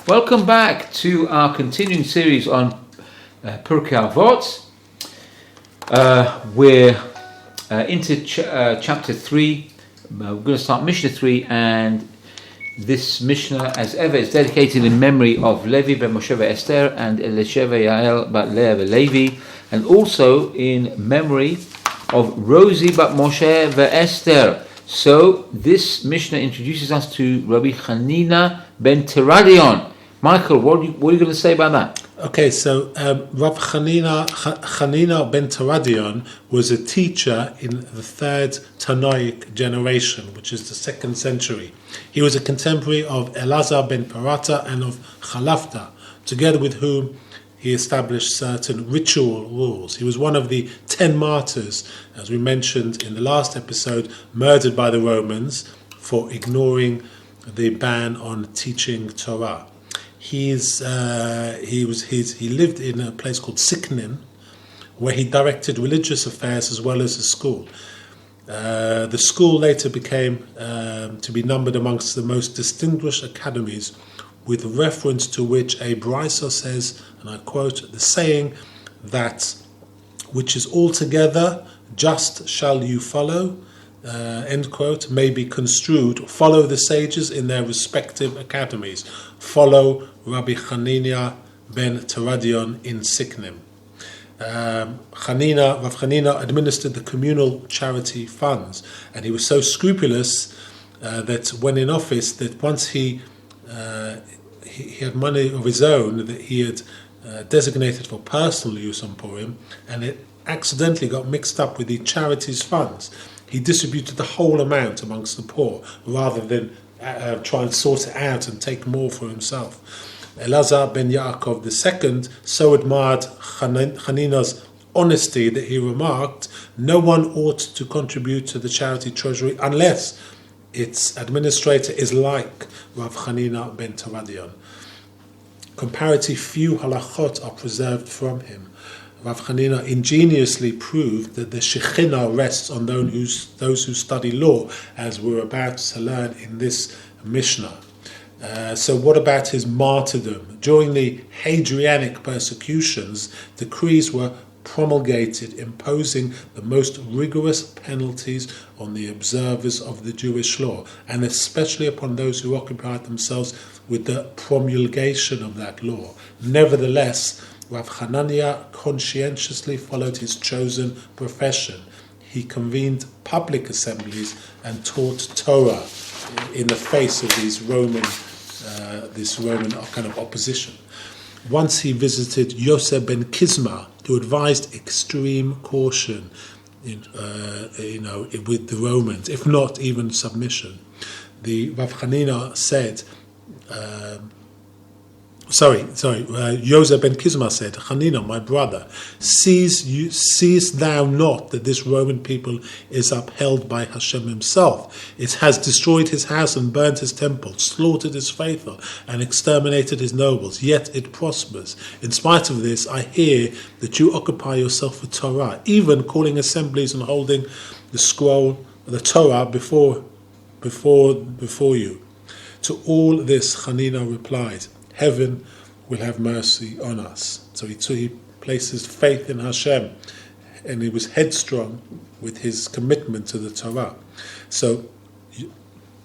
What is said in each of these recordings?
Welcome back to our continuing series on Pirkei Avot. We're into chapter 3. We're going to start Mishna 3, and this Mishna, as ever, is dedicated in memory of Levy ben Moshe Esther and Elisheva Yael bat Leah Levy, and also in memory of Rosie bat Moshe Esther. So this Mishnah introduces us to Rabbi Hanina ben Teradion. Michael, what are you going to say about that? Okay, so Rav Hanina ben Teradion was a teacher in the third Tanoic generation, which is the 2nd century. He was a contemporary of Elazar ben Parata and of Chalafta, together with whom he established certain ritual rules. He was one of the 10 martyrs, as we mentioned in the last episode, murdered by the Romans for ignoring the ban on teaching Torah. He lived in a place called Siknin, where he directed religious affairs as well as a school. The school later became to be numbered amongst the most distinguished academies, with reference to which a Brisa says, and I quote, the saying that which is altogether just shall you follow, end quote, may be construed, follow the sages in their respective academies, follow Rabbi Hanina ben Teradion in Siknim. Rav Hanina administered the communal charity funds, and he was so scrupulous that when in office, that once he had money of his own that he had designated for personal use on Purim, and it accidentally got mixed up with the charity's funds. He distributed the whole amount amongst the poor rather than try and sort it out and take more for himself. Elazar ben Yaakov II so admired Hanina's honesty that he remarked, no one ought to contribute to the charity treasury unless its administrator is like Rav Hanina ben Teradion. Comparatively few halachot are preserved from him. Rav Hanina ingeniously proved that the Shekhinah rests on those who study law, as we're about to learn in this Mishnah. So what about his martyrdom? During the Hadrianic persecutions, decrees were promulgated imposing the most rigorous penalties on the observers of the Jewish law, and especially upon those who occupied themselves with the promulgation of that law. Nevertheless, Rav Hanania conscientiously followed his chosen profession. He convened public assemblies and taught Torah in the face of this Roman kind of opposition. Once he visited Yosef ben Kizma, who advised extreme caution, with the Romans, if not even submission. The Rav Hanina said. Yosef ben Kizma said, Hanina, my brother, seest thou not that this Roman people is upheld by Hashem himself? It has destroyed his house and burnt his temple, slaughtered his faithful, and exterminated his nobles, yet it prospers. In spite of this, I hear that you occupy yourself with Torah, even calling assemblies and holding the scroll, the Torah before you. To all this, Hanina replied, heaven will have mercy on us. So he places faith in Hashem, and he was headstrong with his commitment to the Torah. So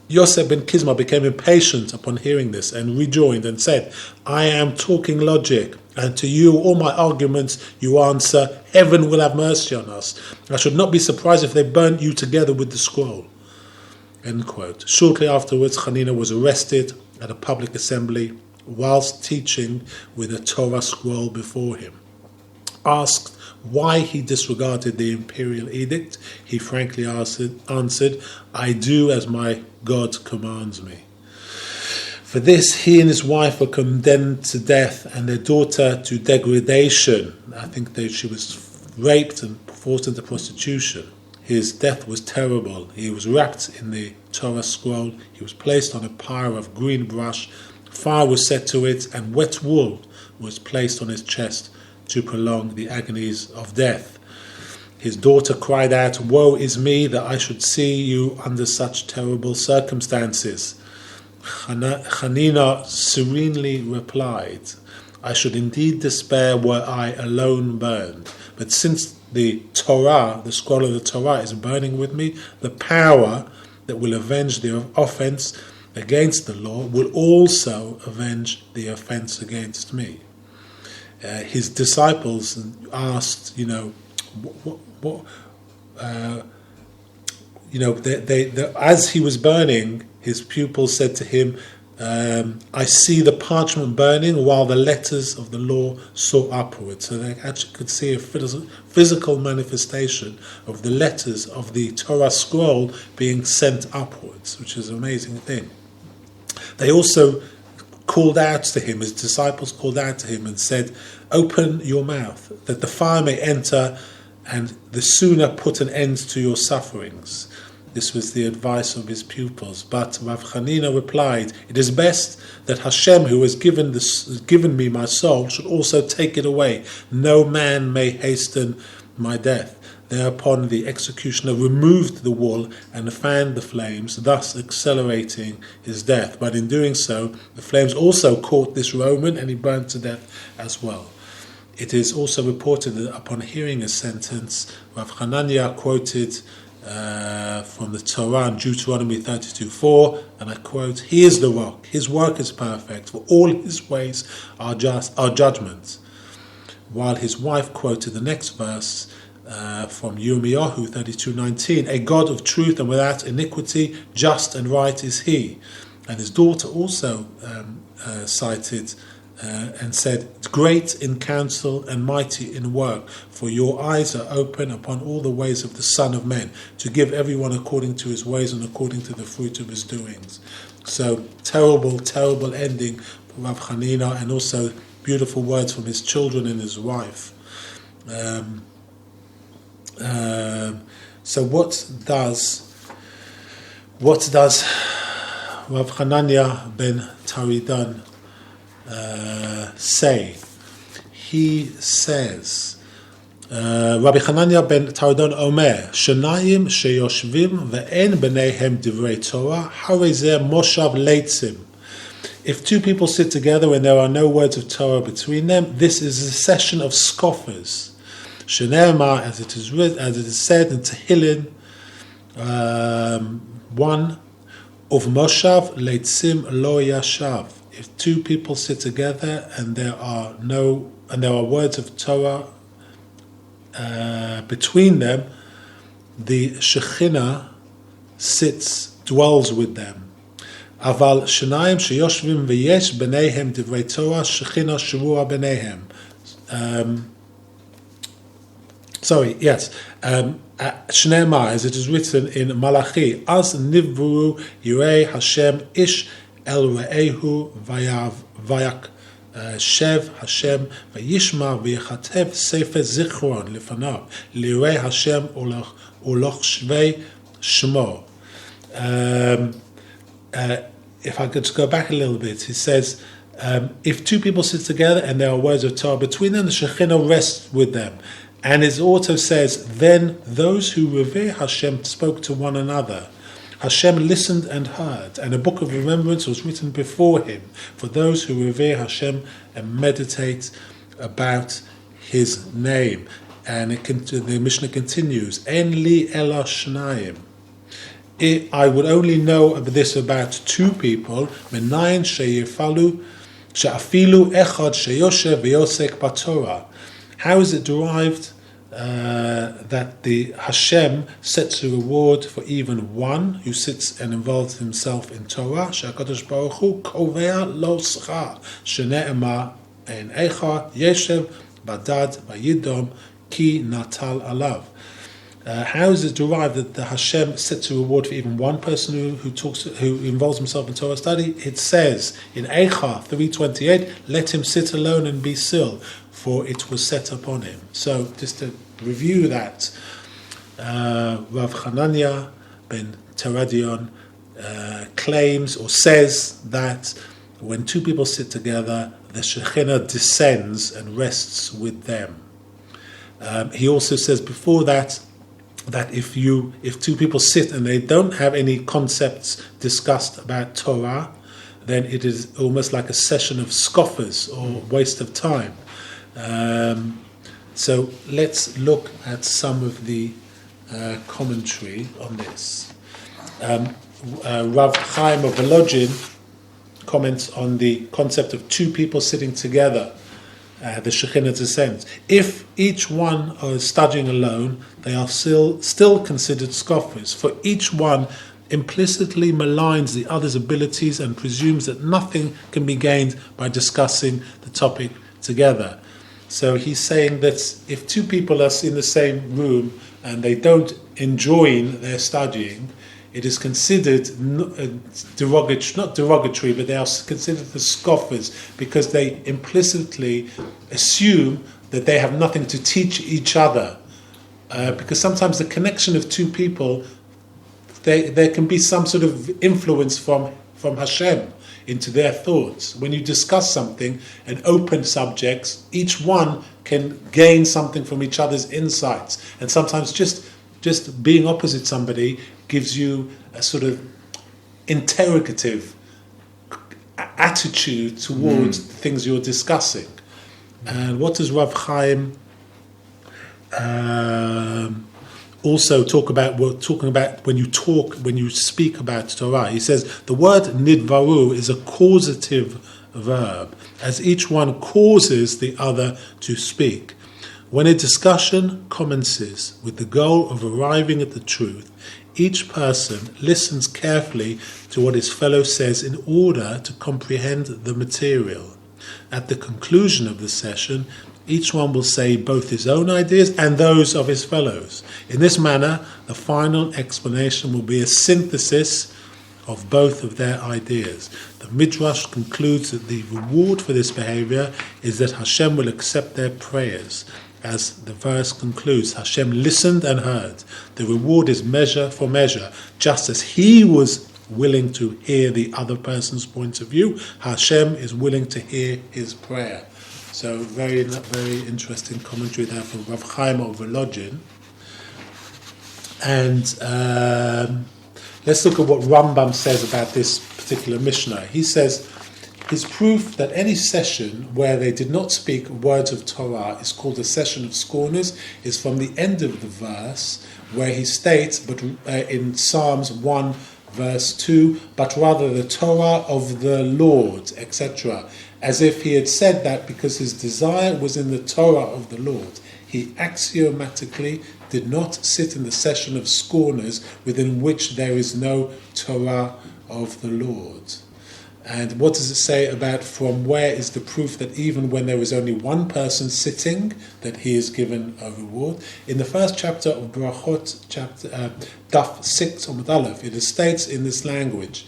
Yosef ben Kizma became impatient upon hearing this and rejoined and said, I am talking logic, and to you all my arguments you answer, heaven will have mercy on us. I should not be surprised if they burnt you together with the scroll. End quote. Shortly afterwards, Hanina was arrested at a public assembly whilst teaching with a Torah scroll before him. Asked why he disregarded the imperial edict, he frankly answered, I do as my God commands me. For this, he and his wife were condemned to death and their daughter to degradation. I think she was raped and forced into prostitution. His death was terrible. He was wrapped in the Torah scroll. He was placed on a pyre of green brush. Fire was set to it, and wet wool was placed on his chest to prolong the agonies of death. His daughter cried out, woe is me that I should see you under such terrible circumstances. Hanina serenely replied, I should indeed despair were I alone burned. But since the Torah, the scroll of the Torah, is burning with me, the power that will avenge the offense against the law will also avenge the offense against me. His disciples asked, as he was burning, his pupils said to him, I see the parchment burning while the letters of the law soar upwards. So they actually could see a physical manifestation of the letters of the Torah scroll being sent upwards, which is an amazing thing. They also called out to him, his disciples called out to him and said, open your mouth, that the fire may enter, and the sooner put an end to your sufferings. This was the advice of his pupils. But Rav Chanina replied, it is best that Hashem, who has given me my soul, should also take it away. No man may hasten my death. Thereupon the executioner removed the wool and fanned the flames, thus accelerating his death. But in doing so, the flames also caught this Roman, and he burned to death as well. It is also reported that upon hearing a sentence, Rav Hanania quoted from the Torah in Deuteronomy 32:4, and I quote, he is the rock, his work is perfect, for all his ways are judgments. While his wife quoted the next verse from Yirmiyahu 32:19, a God of truth and without iniquity, just and right is he. And his daughter also cited and said, great in counsel and mighty in work, for your eyes are open upon all the ways of the Son of Man, to give everyone according to his ways and according to the fruit of his doings. So terrible, terrible ending for Rav Chanina, and also beautiful words from his children and his wife. So what does Rav Hanania ben Taridan say? He says, Rabbi Hanania ben Taridan Omer, Shenayim sheyoshvim ve'en b'neihem divrei Torah, harei zeh moshav leitzim. If two people sit together and there are no words of Torah between them, this is a session of scoffers. Shene'emar, as it is said in Tehillim 1, of moshav leitzim lo yashav. If two people sit together and there are words of Torah between them, the Shekhinah dwells with them. Aval shenayim sheyoshvim v'yesh b'neihem divrei Torah, Shekhinah shavua b'neihem. Shneimar, as it is written in Malachi, as nivru yirei Hashem ish el re'ehu vayak shev Hashem vayishma v'yechatev sefer zichron lefanav lirei Hashem uloch shvei shmo. If I could just go back a little bit, he says, if two people sit together and there are words of Torah between them, the Shekhinah rests with them. And it also says, then those who revere Hashem spoke to one another. Hashem listened and heard, and a book of remembrance was written before him for those who revere Hashem and meditate about his name. And the Mishna continues, En li ela shnayim. I would only know this about two people, menayin she'afilu echad sheyoshev v'yosek b'Torah. How is it derived that the Hashem sets a reward for even one who sits and involves himself in Torah? She'akadosh Baruch Hu kovea lo schar shene'emar en echa yeshev badad vayidom ki natal alav. How is it derived that the Hashem sets a reward for even one person who involves himself in Torah study? It says in Eicha 3:28, let him sit alone and be still, for it was set upon him. So just to review that, Rav Hanania ben Teradion claims or says that when two people sit together, the Shekhinah descends and rests with them. He also says before that if two people sit and they don't have any concepts discussed about Torah, then it is almost like a session of scoffers or waste of time. So let's look at some of the commentary on this. Rav Chaim of Volozhin comments on the concept of two people sitting together, the Shekhinah descends. If each one is studying alone, they are still considered scoffers, for each one implicitly maligns the other's abilities and presumes that nothing can be gained by discussing the topic together. So he's saying that if two people are in the same room and they don't enjoin their studying, it is considered not derogatory, but they are considered the scoffers because they implicitly assume that they have nothing to teach each other. Because sometimes the connection of two people, there can be some sort of influence from Hashem into their thoughts. When you discuss something, an open subjects, each one can gain something from each other's insights. And sometimes just being opposite somebody gives you a sort of interrogative attitude towards the things you're discussing. And what does Rav Chaim also talk about? We're talking about when you speak about Torah. He says the word nidvaru is a causative verb, as each one causes the other to speak. When a discussion commences with the goal of arriving at the truth, each person listens carefully to what his fellow says in order to comprehend the material. At the conclusion of the session, each one will say both his own ideas and those of his fellows. In this manner, the final explanation will be a synthesis of both of their ideas. The Midrash concludes that the reward for this behavior is that Hashem will accept their prayers. As the verse concludes, Hashem listened and heard. The reward is measure for measure. Just as He was willing to hear the other person's point of view, Hashem is willing to hear his prayer. So very, very interesting commentary there from Rav Chaim of Volozhin. And let's look at what Rambam says about this particular Mishnah. He says, his proof that any session where they did not speak words of Torah is called a session of scorners is from the end of the verse where he states, but in Psalms 1 verse 2, but rather the Torah of the Lord, etc. As if he had said that because his desire was in the Torah of the Lord. He axiomatically did not sit in the session of scorners within which there is no Torah of the Lord. And what does it say about from where is the proof that even when there is only one person sitting, that he is given a reward? In the first chapter of Brachot, Daf 6 Amud Aleph, it states in this language,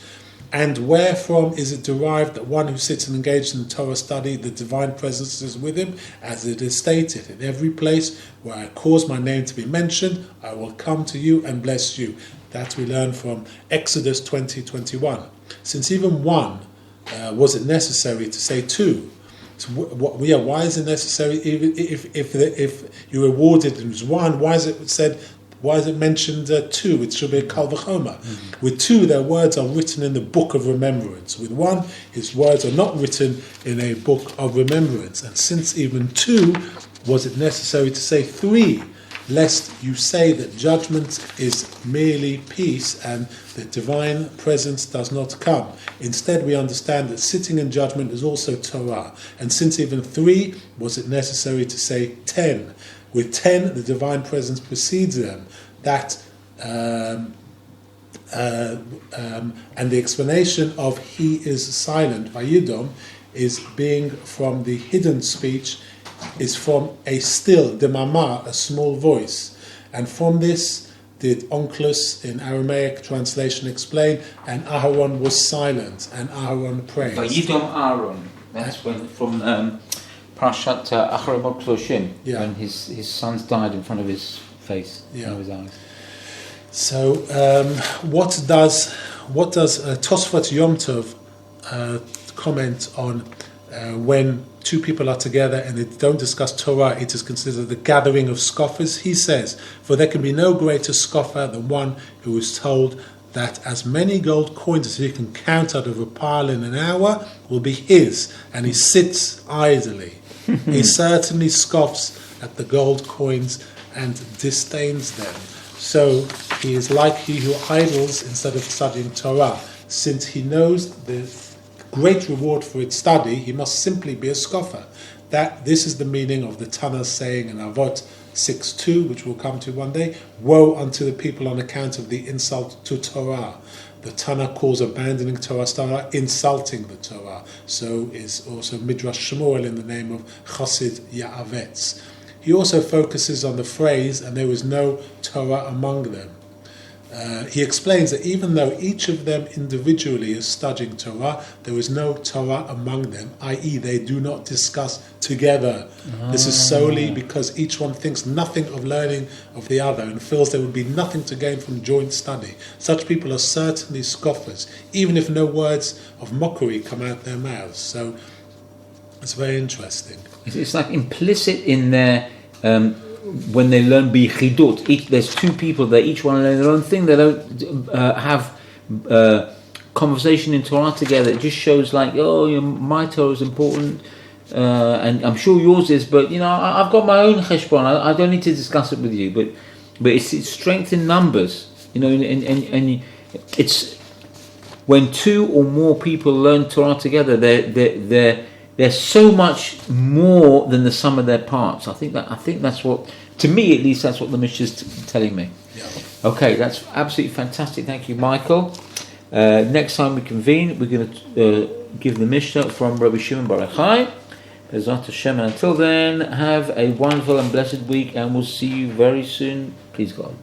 and wherefrom is it derived that one who sits and engaged in Torah study, the divine presence is with him, as it is stated, in every place where I cause my name to be mentioned, I will come to you and bless you. That we learn from Exodus 20:21. Since even one, was it necessary to say two? So why is it necessary? Even if you rewarded it was one, why is it mentioned two? It should be a kal v'chomer. With two, their words are written in the book of remembrance. With one, his words are not written in a book of remembrance. And since even two, was it necessary to say three? Lest you say that judgment is merely peace and that divine presence does not come. Instead, we understand that sitting in judgment is also Torah. And since even three, was it necessary to say 10? With 10, the divine presence precedes them. That and the explanation of he is silent, Vayidom, is being from the hidden speech, is from a still, demama, a small voice. And from this did Onkelos in Aramaic translation explain, and Aharon was silent, and Aharon praised. Vayidom Aaron. That's when, from Parashat Acharemot Kloshim, when his sons died in front of his face, in front of his eyes. So, what does Tosfot Yom Tov comment on when two people are together and they don't discuss Torah? It is considered the gathering of scoffers. He says, for there can be no greater scoffer than one who is told that as many gold coins as he can count out of a pile in an hour will be his, and he sits idly. He certainly scoffs at the gold coins and disdains them. So he is like he who idles instead of studying Torah. Since he knows the great reward for its study, he must simply be a scoffer. This is the meaning of the Tana's saying in Avot 6:2, which we'll come to one day, woe unto the people on account of the insult to Torah. The Tana calls abandoning Torah insulting the Torah. So is also Midrash Shmuel in the name of Chassid Ya'avetz. He also focuses on the phrase, and there was no Torah among them. He explains that even though each of them individually is studying Torah, there is no Torah among them, i.e. they do not discuss together. This is solely because each one thinks nothing of learning of the other and feels there would be nothing to gain from joint study. Such people are certainly scoffers, even if no words of mockery come out their mouths. So it's very interesting. It's like implicit in their... when they learn bichidut, there's two people that each one learn their own thing. They don't have conversation in Torah together. It just shows like, my Torah is important, and I'm sure yours is, but I've got my own cheshbon. I don't need to discuss it with you. But it's strength in numbers, and it's when two or more people learn Torah together. They're so much more than the sum of their parts. I think that's what, to me at least, that's what the Mishna is telling me. Yeah. Okay, that's absolutely fantastic. Thank you, Michael. Next time we convene, we're going to give the Mishna from Rabbi Shimon Bar Yochai. Bezrat Hashem, and until then, have a wonderful and blessed week, and we'll see you very soon. Please God.